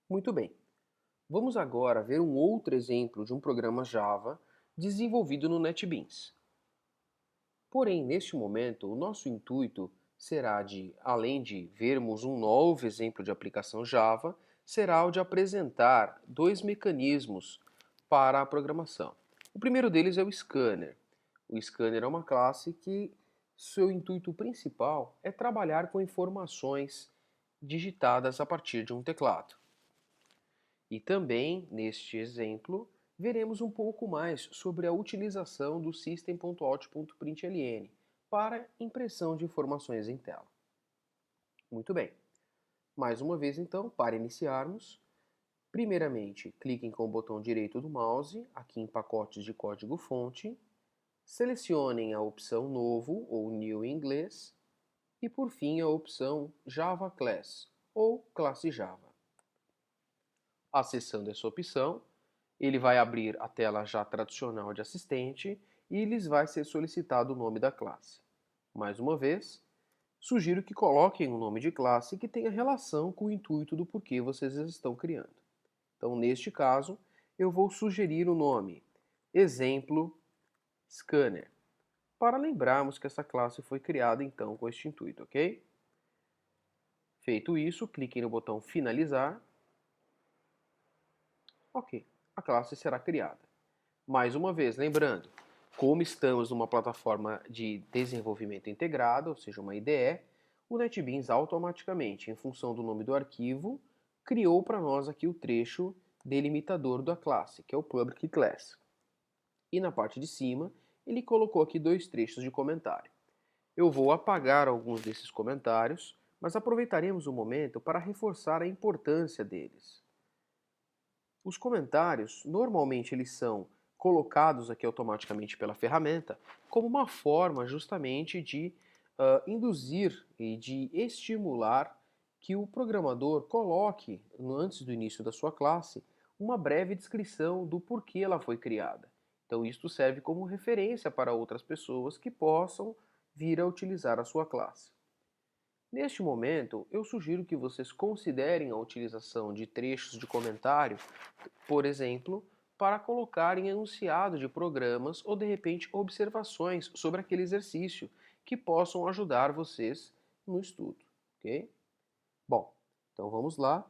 Muito bem. Vamos agora ver um outro exemplo de um programa Java desenvolvido no NetBeans. Porém, neste momento, o nosso intuito será de, além de vermos um novo exemplo de aplicação Java, será o de apresentar dois mecanismos para a programação. O primeiro deles é o Scanner. O Scanner é uma classe que seu intuito principal é trabalhar com informações digitadas a partir de um teclado. E também, neste exemplo, veremos um pouco mais sobre a utilização do system.out.println para impressão de informações em tela. Muito bem. Mais uma vez, então, para iniciarmos, primeiramente, cliquem com o botão direito do mouse, aqui em pacotes de código-fonte, selecionem a opção Novo ou New em inglês e, por fim, a opção Java Class ou Classe Java. Acessando essa opção, ele vai abrir a tela já tradicional de assistente e lhes vai ser solicitado o nome da classe. Mais uma vez, sugiro que coloquem um nome de classe que tenha relação com o intuito do porquê vocês estão criando. Então, neste caso, eu vou sugerir o nome exemplo scanner, para lembrarmos que essa classe foi criada então com este intuito, ok? Feito isso, cliquem no botão finalizar. Ok, a classe será criada. Mais uma vez, lembrando, como estamos numa plataforma de desenvolvimento integrado, ou seja, uma IDE, o NetBeans automaticamente, em função do nome do arquivo, criou para nós aqui o trecho delimitador da classe, que é o public class. E na parte de cima, ele colocou aqui dois trechos de comentário. Eu vou apagar alguns desses comentários, mas aproveitaremos o momento para reforçar a importância deles. Os comentários, normalmente eles são colocados aqui automaticamente pela ferramenta como uma forma justamente de induzir e de estimular que o programador coloque, antes do início da sua classe, uma breve descrição do porquê ela foi criada. Então isto serve como referência para outras pessoas que possam vir a utilizar a sua classe. Neste momento, eu sugiro que vocês considerem a utilização de trechos de comentário, por exemplo, para colocar em enunciado de programas ou de repente observações sobre aquele exercício que possam ajudar vocês no estudo, ok? Bom, então vamos lá.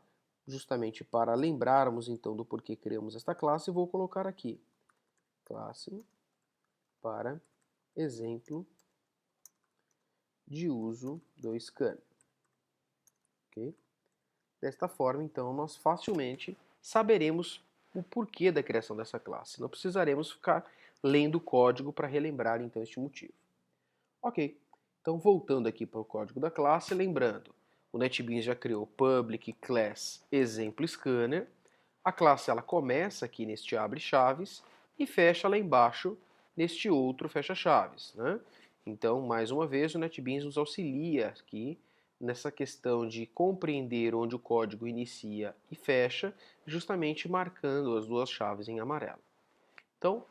Justamente para lembrarmos então do porquê criamos esta classe, vou colocar aqui classe para exemplo de uso do scanner, ok? Desta forma, então, nós facilmente saberemos o porquê da criação dessa classe. Não precisaremos ficar lendo o código para relembrar, então, este motivo. Ok, então voltando aqui para o código da classe, lembrando, o NetBeans já criou public class exemplo scanner. A classe ela começa aqui neste abre chaves e fecha lá embaixo neste outro fecha chaves, né? Então, mais uma vez, o NetBeans nos auxilia aqui nessa questão de compreender onde o código inicia e fecha, justamente marcando as duas chaves em amarelo. Então,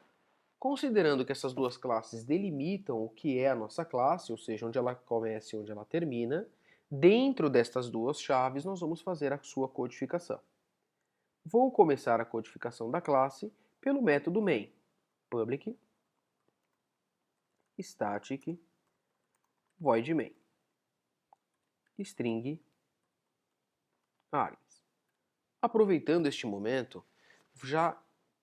considerando que essas duas classes delimitam o que é a nossa classe, ou seja, onde ela começa e onde ela termina, dentro destas duas chaves nós vamos fazer a sua codificação. Vou começar a codificação da classe pelo método main, public static void main, string args. Aproveitando este momento, já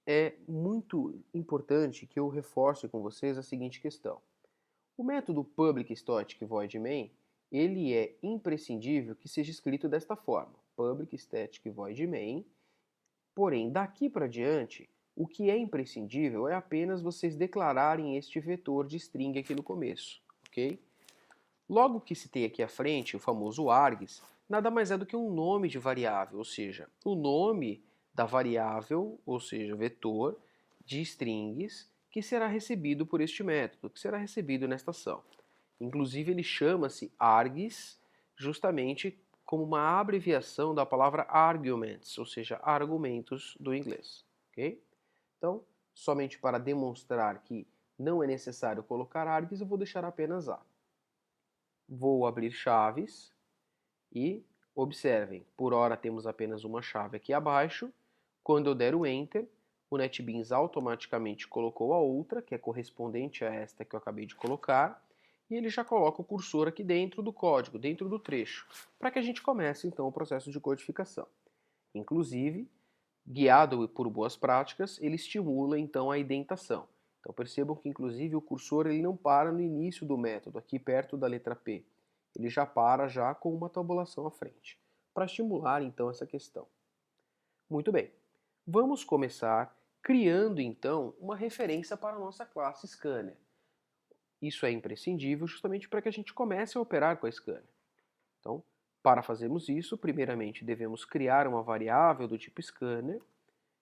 é muito importante que eu reforce com vocês a seguinte questão. O método public static void main, ele é imprescindível que seja escrito desta forma, public static void main, porém daqui para diante, o que é imprescindível é apenas vocês declararem este vetor de string aqui no começo, ok? Logo que se tem aqui à frente o famoso args, nada mais é do que um nome de variável, ou seja, o nome da variável, ou seja, vetor de strings que será recebido por este método, que será recebido nesta ação. Inclusive ele chama-se args justamente como uma abreviação da palavra arguments, ou seja, argumentos do inglês, ok? Então, somente para demonstrar que não é necessário colocar args, eu vou deixar apenas A. Vou abrir chaves e Observem, por hora temos apenas uma chave aqui abaixo. Quando eu der o Enter, o NetBeans automaticamente colocou a outra, que é correspondente a esta que eu acabei de colocar, e ele já coloca o cursor aqui dentro do código, dentro do trecho, para que a gente comece então o processo de codificação. Inclusive, guiado por boas práticas, ele estimula então a indentação. Então percebam que inclusive o cursor ele não para no início do método, aqui perto da letra P. Ele já para já com uma tabulação à frente, para estimular então essa questão. Muito bem, vamos começar criando então uma referência para a nossa classe Scanner. Isso é imprescindível justamente para que a gente comece a operar com a Scanner. Então, para fazermos isso, primeiramente devemos criar uma variável do tipo Scanner,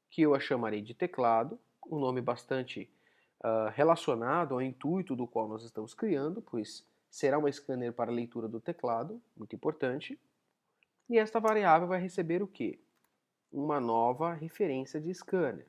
que eu a chamarei de teclado, um nome bastante relacionado ao intuito do qual nós estamos criando, pois será uma scanner para leitura do teclado, muito importante. E esta variável vai receber o quê? Uma nova referência de scanner.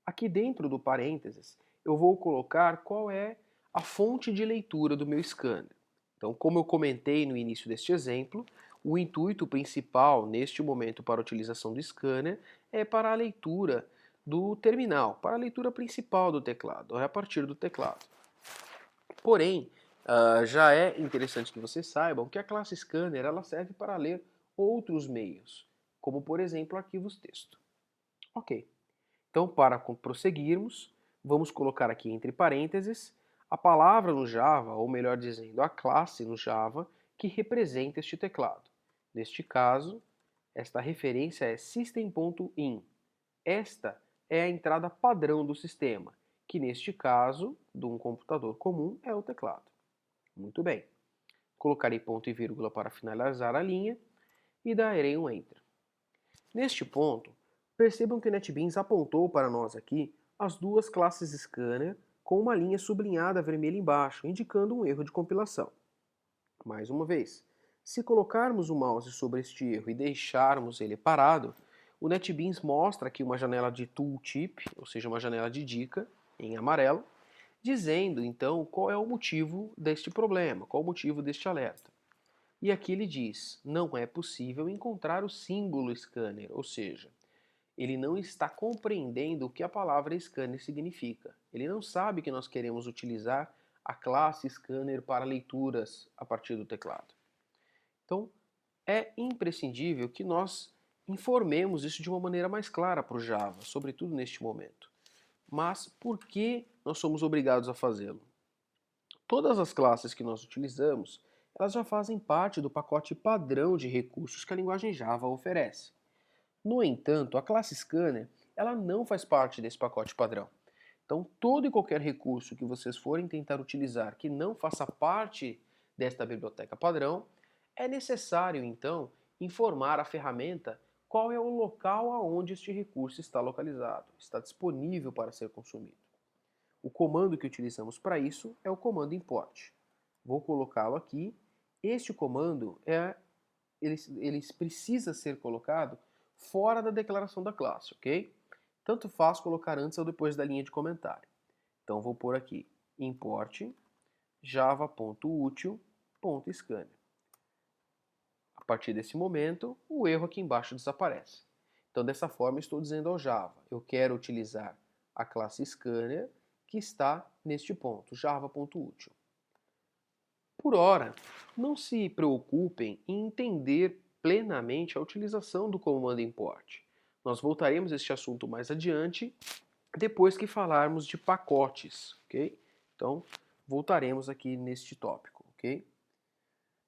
Aqui dentro do parênteses, eu vou colocar qual é a fonte de leitura do meu scanner. Então, como eu comentei no início deste exemplo, o intuito principal neste momento para a utilização do scanner é para a leitura do terminal, para a leitura principal do teclado, é a partir do teclado. Porém, já é interessante que vocês saibam que a classe scanner ela serve para ler outros meios, como por exemplo arquivos texto. Ok, então para prosseguirmos, vamos colocar aqui entre parênteses a palavra no Java, ou melhor dizendo, a classe no Java, que representa este teclado. Neste caso, esta referência é system.in. Esta é a entrada padrão do sistema, que neste caso, de um computador comum, é o teclado. Muito bem. Colocarei ponto e vírgula para finalizar a linha e darei um Enter. Neste ponto, percebam que o NetBeans apontou para nós aqui as duas classes Scanner com uma linha sublinhada vermelha embaixo, indicando um erro de compilação. Mais uma vez, se colocarmos o mouse sobre este erro e deixarmos ele parado, o NetBeans mostra aqui uma janela de tooltip, ou seja, uma janela de dica em amarelo, dizendo então qual é o motivo deste problema, qual o motivo deste alerta. E aqui ele diz, não é possível encontrar o símbolo scanner, ou seja, ele não está compreendendo o que a palavra scanner significa. Ele não sabe que nós queremos utilizar a classe scanner para leituras a partir do teclado. Então, é imprescindível que nós informemos isso de uma maneira mais clara para o Java, sobretudo neste momento. Mas por que nós somos obrigados a fazê-lo? Todas as classes que nós utilizamos, elas já fazem parte do pacote padrão de recursos que a linguagem Java oferece. No entanto, a classe Scanner, ela não faz parte desse pacote padrão. Então, todo e qualquer recurso que vocês forem tentar utilizar que não faça parte desta biblioteca padrão, é necessário, então, informar a ferramenta qual é o local aonde este recurso está localizado, está disponível para ser consumido. O comando que utilizamos para isso é o comando import. Vou colocá-lo aqui. Este comando ele precisa ser colocado fora da declaração da classe, ok? Tanto faz colocar antes ou depois da linha de comentário. Então vou pôr aqui import java.util.scanner. A partir desse momento, o erro aqui embaixo desaparece. Então dessa forma estou dizendo ao Java, eu quero utilizar a classe scanner que está neste ponto, java.util. Por ora, não se preocupem em entender plenamente a utilização do comando import. Nós voltaremos a este assunto mais adiante, depois que falarmos de pacotes, ok? Então, voltaremos aqui neste tópico, ok?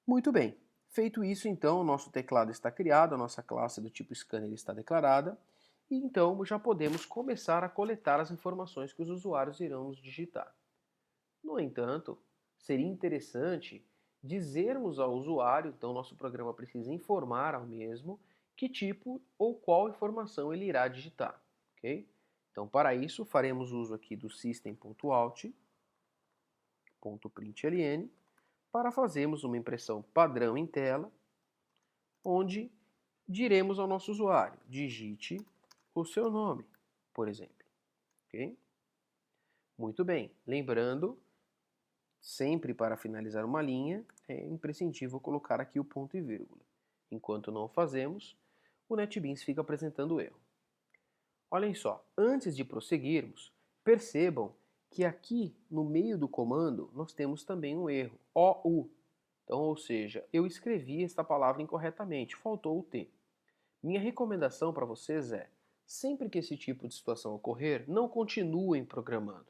Muito bem. Feito isso, então, o nosso teclado está criado, a nossa classe do tipo scanner está declarada, e então já podemos começar a coletar as informações que os usuários irão nos digitar. No entanto, seria interessante dizermos ao usuário, então nosso programa precisa informar ao mesmo que tipo ou qual informação ele irá digitar, ok? Então, para isso, faremos uso aqui do system.out.println para fazermos uma impressão padrão em tela, onde diremos ao nosso usuário, digite o seu nome, por exemplo, ok? Muito bem, lembrando, sempre para finalizar uma linha, é imprescindível colocar aqui o ponto e vírgula. enquanto não o fazemos, o NetBeans fica apresentando o erro. Olhem só, antes de prosseguirmos, percebam que aqui no meio do comando nós temos também um erro, OU. Então, ou seja, eu escrevi esta palavra incorretamente, faltou o T. Minha recomendação para vocês é, sempre que esse tipo de situação ocorrer, não continuem programando.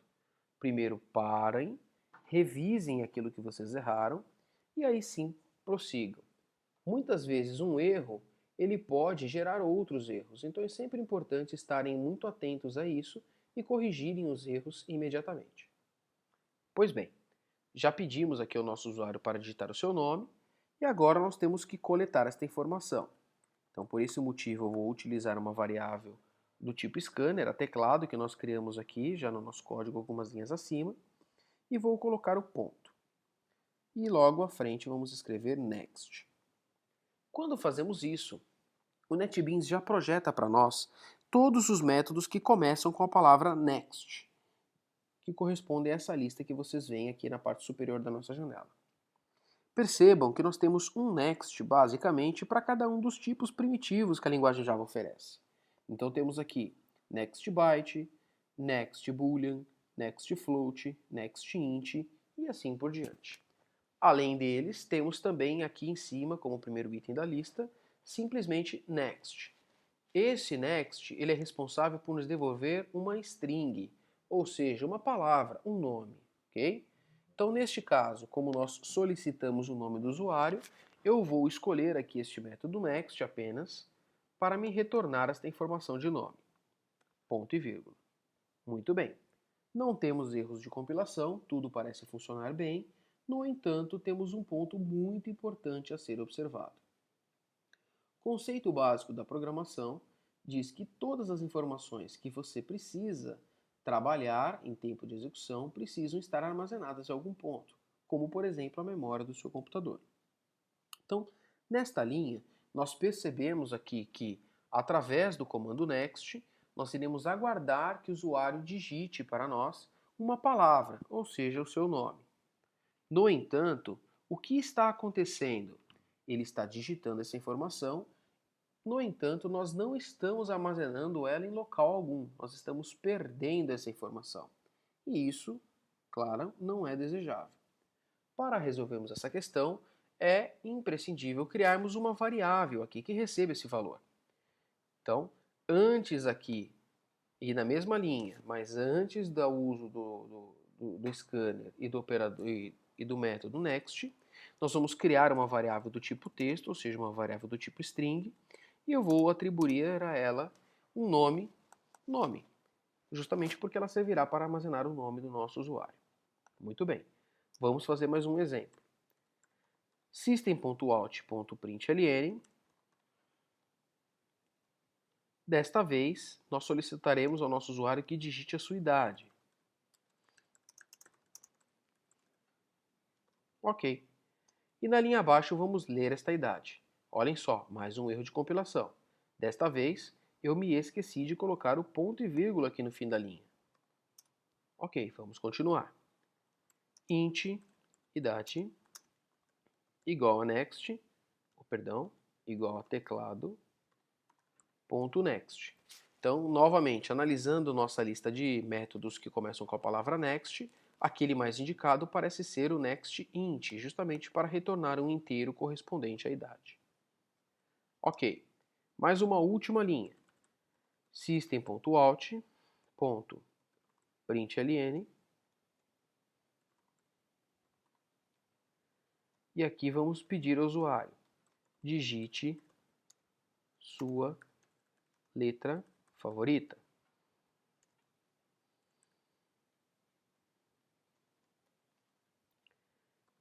Primeiro parem, revisem aquilo que vocês erraram e aí sim prossigam. Muitas vezes um erro ele pode gerar outros erros, então é sempre importante estarem muito atentos a isso e corrigirem os erros imediatamente. Pois bem, já pedimos aqui ao nosso usuário para digitar o seu nome e agora nós temos que coletar esta informação. Então, por esse motivo, eu vou utilizar uma variável do tipo scanner, a teclado, que nós criamos aqui, já no nosso código, algumas linhas acima, e vou colocar o ponto. E logo à frente vamos escrever next. Quando fazemos isso, o NetBeans já projeta para nós todos os métodos que começam com a palavra next, que correspondem a essa lista que vocês veem aqui na parte superior da nossa janela. Percebam que nós temos um next, basicamente, para cada um dos tipos primitivos que a linguagem Java oferece. Então temos aqui next byte, next boolean, next float, next int e assim por diante. Além deles, temos também aqui em cima, como primeiro item da lista, simplesmente next. Esse next ele é responsável por nos devolver uma string, ou seja, uma palavra, um nome, ok? Então, neste caso, como nós solicitamos o nome do usuário, eu vou escolher aqui este método next apenas para me retornar esta informação de nome. Ponto e vírgula. Muito bem. Não temos erros de compilação, tudo parece funcionar bem. No entanto, temos um ponto muito importante a ser observado. O conceito básico da programação diz que todas as informações que você precisa trabalhar em tempo de execução precisam estar armazenadas em algum ponto, como por exemplo a memória do seu computador. Então, nesta linha, nós percebemos aqui que, através do comando next, nós iremos aguardar que o usuário digite para nós uma palavra, ou seja, o seu nome. No entanto, o que está acontecendo? Ele está digitando essa informação. No entanto, nós não estamos armazenando ela em local algum, nós estamos perdendo essa informação. E isso, claro, não é desejável. Para resolvermos essa questão, é imprescindível criarmos uma variável aqui que receba esse valor. Então, antes aqui, e na mesma linha, mas antes do uso do scanner e do operador e do método next, nós vamos criar uma variável do tipo texto, ou seja, uma variável do tipo string, e eu vou atribuir a ela um nome, justamente porque ela servirá para armazenar o nome do nosso usuário. Muito bem, vamos fazer mais um exemplo. System.out.println. Desta vez, nós solicitaremos ao nosso usuário que digite a sua idade. Ok. E na linha abaixo vamos ler esta idade. Olhem só, mais um erro de compilação. Desta vez, eu me esqueci de colocar o ponto e vírgula aqui no fim da linha. Ok, vamos continuar. Int idade igual a next, igual a teclado, ponto next. Então, novamente, analisando nossa lista de métodos que começam com a palavra next, aquele mais indicado parece ser o next int, justamente para retornar um inteiro correspondente à idade. Ok, mais uma última linha. System.out.println. E aqui vamos pedir ao usuário, digite sua letra favorita.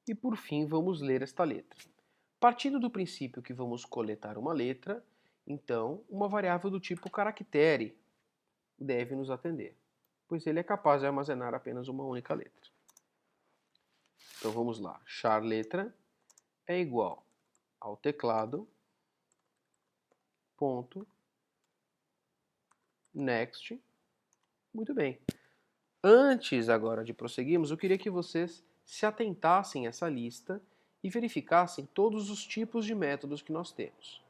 E por fim, vamos ler esta letra. Partindo do princípio que vamos coletar uma letra, então uma variável do tipo caractere deve nos atender, pois ele é capaz de armazenar apenas uma única letra. Então vamos lá, char letra é igual ao teclado ponto next. Muito bem. Antes agora de prosseguirmos, eu queria que vocês se atentassem a essa lista e verificassem todos os tipos de métodos que nós temos.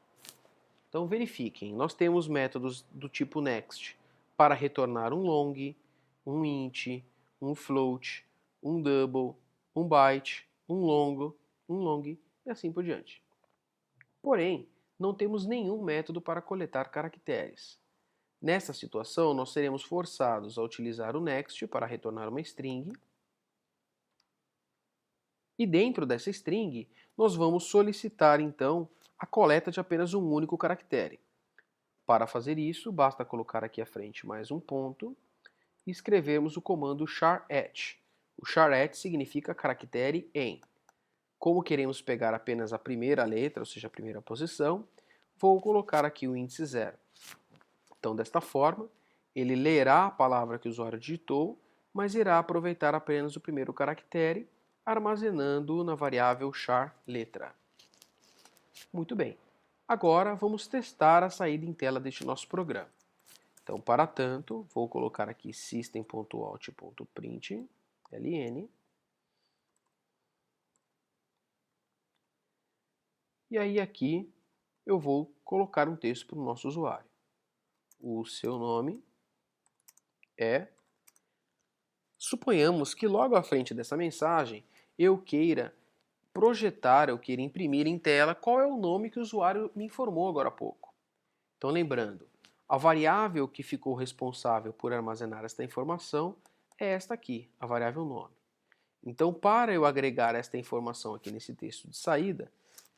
Então verifiquem, nós temos métodos do tipo next para retornar um long, um int, um float, um double, um byte, um long e assim por diante. Porém, não temos nenhum método para coletar caracteres. Nessa situação, nós seremos forçados a utilizar o next para retornar uma string. E dentro dessa string, nós vamos solicitar então a coleta de apenas um único caractere. Para fazer isso, basta colocar aqui à frente mais um ponto e escrevermos o comando char_at. O char_at significa caractere em. Como queremos pegar apenas a primeira letra, ou seja, a primeira posição, vou colocar aqui o índice 0. Então, desta forma, ele lerá a palavra que o usuário digitou, mas irá aproveitar apenas o primeiro caractere, armazenando na variável char_letra. Muito bem. Agora vamos testar a saída em tela deste nosso programa. Então, para tanto, vou colocar aqui system.out.println. E aí aqui eu vou colocar um texto para o nosso usuário. O seu nome é... Suponhamos que logo à frente dessa mensagem eu queira projetar, eu queira imprimir em tela qual é o nome que o usuário me informou agora há pouco. Então lembrando, a variável que ficou responsável por armazenar esta informação é esta aqui, a variável nome. Então, para eu agregar esta informação aqui nesse texto de saída,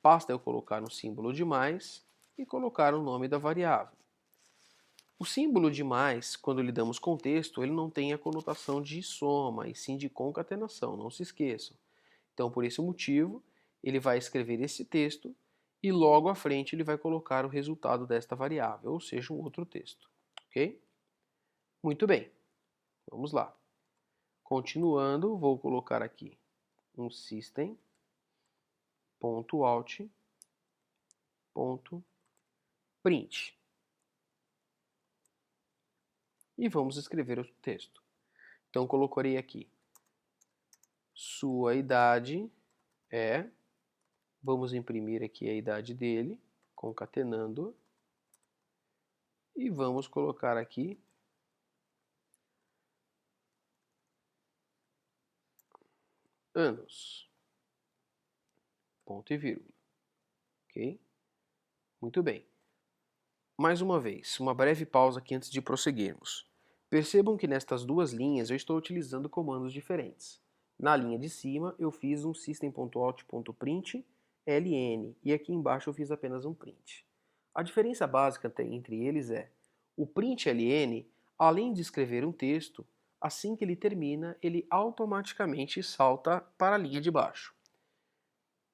basta eu colocar um símbolo de mais e colocar o nome da variável. O símbolo de mais, quando lhe damos contexto, ele não tem a conotação de soma, e sim de concatenação, não se esqueçam. Então, por esse motivo, ele vai escrever esse texto e logo à frente ele vai colocar o resultado desta variável, ou seja, um outro texto. Ok? Muito bem. Vamos lá. Continuando, vou colocar aqui um system.out.print. E vamos escrever o texto. Então, colocarei aqui. Sua idade é... Vamos imprimir aqui a idade dele, concatenando. E vamos colocar aqui anos. Ponto e vírgula. Ok? Muito bem. Mais uma vez, uma breve pausa aqui antes de prosseguirmos. Percebam que nestas duas linhas eu estou utilizando comandos diferentes. Na linha de cima eu fiz um system.out.println e aqui embaixo eu fiz apenas um print. A diferença básica entre eles é o println, além de escrever um texto, assim que ele termina, ele automaticamente salta para a linha de baixo.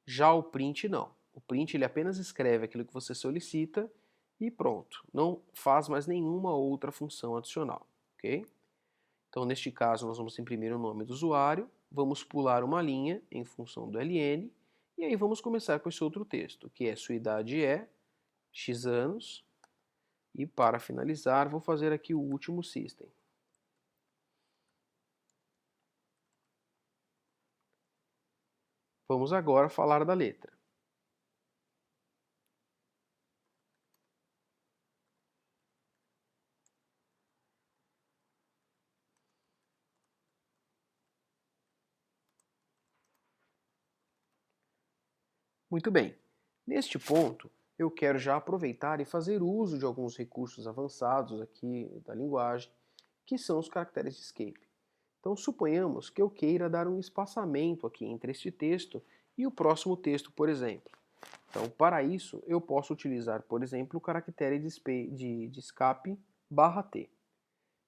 Já o print não. O print ele apenas escreve aquilo que você solicita e pronto. Não faz mais nenhuma outra função adicional. Ok? Então, neste caso, nós vamos imprimir o nome do usuário, vamos pular uma linha em função do ln, e aí vamos começar com esse outro texto, que é sua idade é X anos, e para finalizar, vou fazer aqui o último system. Vamos agora falar da letra. Muito bem. Neste ponto, eu quero já aproveitar e fazer uso de alguns recursos avançados aqui da linguagem, que são os caracteres de escape. Então, suponhamos que eu queira dar um espaçamento aqui entre este texto e o próximo texto, por exemplo. Então, para isso, eu posso utilizar, por exemplo, o caractere de escape /t.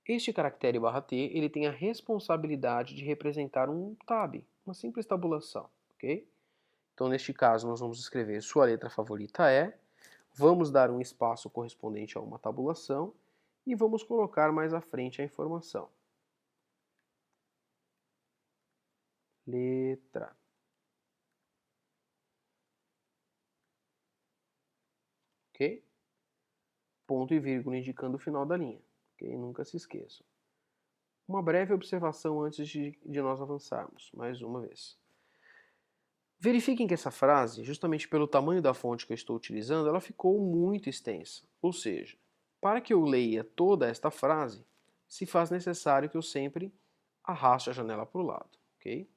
Este caractere /t ele tem a responsabilidade de representar um tab, uma simples tabulação, ok? Então, neste caso, nós vamos escrever sua letra favorita é, vamos dar um espaço correspondente a uma tabulação e vamos colocar mais à frente a informação. Letra. Ok? Ponto e vírgula indicando o final da linha. Ok? Nunca se esqueçam. Uma breve observação antes de nós avançarmos, mais uma vez. Verifiquem que essa frase, justamente pelo tamanho da fonte que eu estou utilizando, ela ficou muito extensa. Ou seja, para que eu leia toda esta frase, se faz necessário que eu sempre arraste a janela para o lado, ok?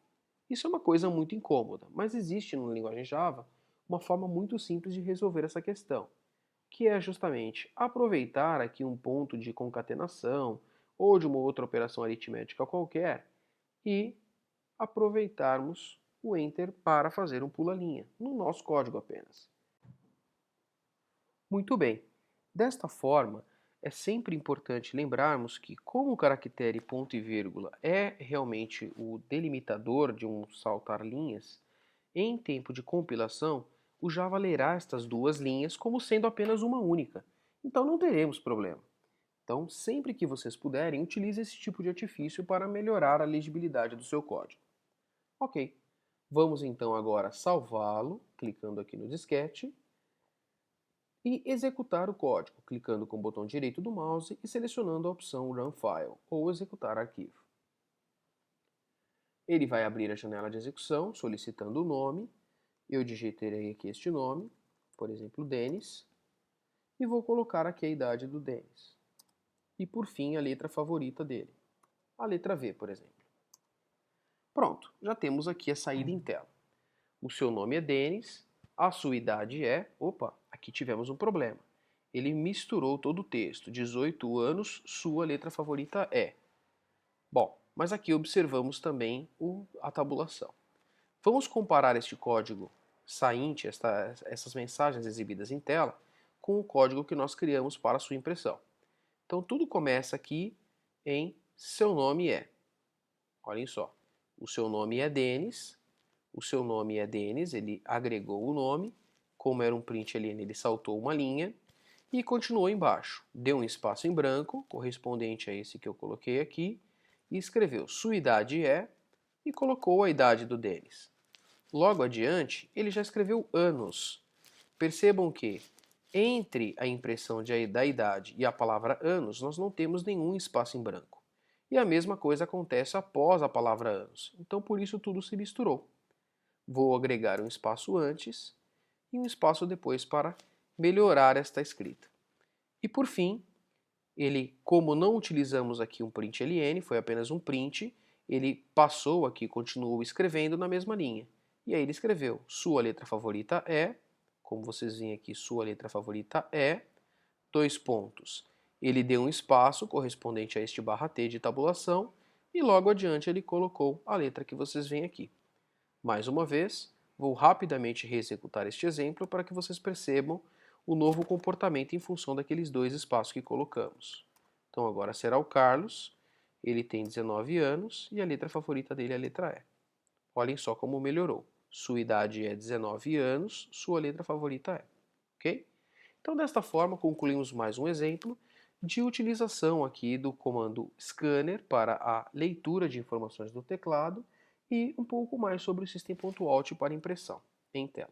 Isso é uma coisa muito incômoda, mas existe na linguagem Java uma forma muito simples de resolver essa questão, que é justamente aproveitar aqui um ponto de concatenação ou de uma outra operação aritmética qualquer e aproveitarmos o Enter para fazer um pula-linha, no nosso código apenas. Muito bem. Desta forma, é sempre importante lembrarmos que, como o caractere ponto e vírgula é realmente o delimitador de um saltar linhas, em tempo de compilação, o Java lerá estas duas linhas como sendo apenas uma única. Então não teremos problema. Então, sempre que vocês puderem, utilize esse tipo de artifício para melhorar a legibilidade do seu código. Ok. Vamos então agora salvá-lo, clicando aqui no disquete, e executar o código, clicando com o botão direito do mouse e selecionando a opção Run File, ou executar arquivo. Ele vai abrir a janela de execução, solicitando o nome. Eu digiterei aqui este nome, por exemplo, Denis, e vou colocar aqui a idade do Denis. E por fim, a letra favorita dele, a letra V, por exemplo. Pronto, já temos aqui a saída em tela. O seu nome é Denis, a sua idade é... Opa, aqui tivemos um problema. Ele misturou todo o texto. 18 anos, sua letra favorita é. Bom, mas aqui observamos também a tabulação. Vamos comparar este código sainte, essas mensagens exibidas em tela, com o código que nós criamos para a sua impressão. Então tudo começa aqui em seu nome é. Olhem só, o seu nome é Denis. O seu nome é Denis, ele agregou o nome, como era um print ali, ele saltou uma linha e continuou embaixo. Deu um espaço em branco, correspondente a esse que eu coloquei aqui, e escreveu sua idade é e colocou a idade do Denis. Logo adiante, ele já escreveu anos. Percebam que entre a impressão da idade e a palavra anos, nós não temos nenhum espaço em branco. E a mesma coisa acontece após a palavra anos. Então, por isso, tudo se misturou. Vou agregar um espaço antes e um espaço depois para melhorar esta escrita. E por fim, ele, como não utilizamos aqui um println, foi apenas um print, ele passou aqui, continuou escrevendo na mesma linha. E aí ele escreveu, sua letra favorita é, como vocês veem aqui, sua letra favorita é, dois pontos. Ele deu um espaço correspondente a este /t de tabulação e logo adiante ele colocou a letra que vocês veem aqui. Mais uma vez, vou rapidamente reexecutar este exemplo para que vocês percebam o novo comportamento em função daqueles dois espaços que colocamos. Então agora será o Carlos, ele tem 19 anos e a letra favorita dele é a letra E. Olhem só como melhorou. Sua idade é 19 anos, sua letra favorita é. Ok? Então desta forma concluímos mais um exemplo de utilização aqui do comando scanner para a leitura de informações do teclado e um pouco mais sobre o System.out para impressão em tela.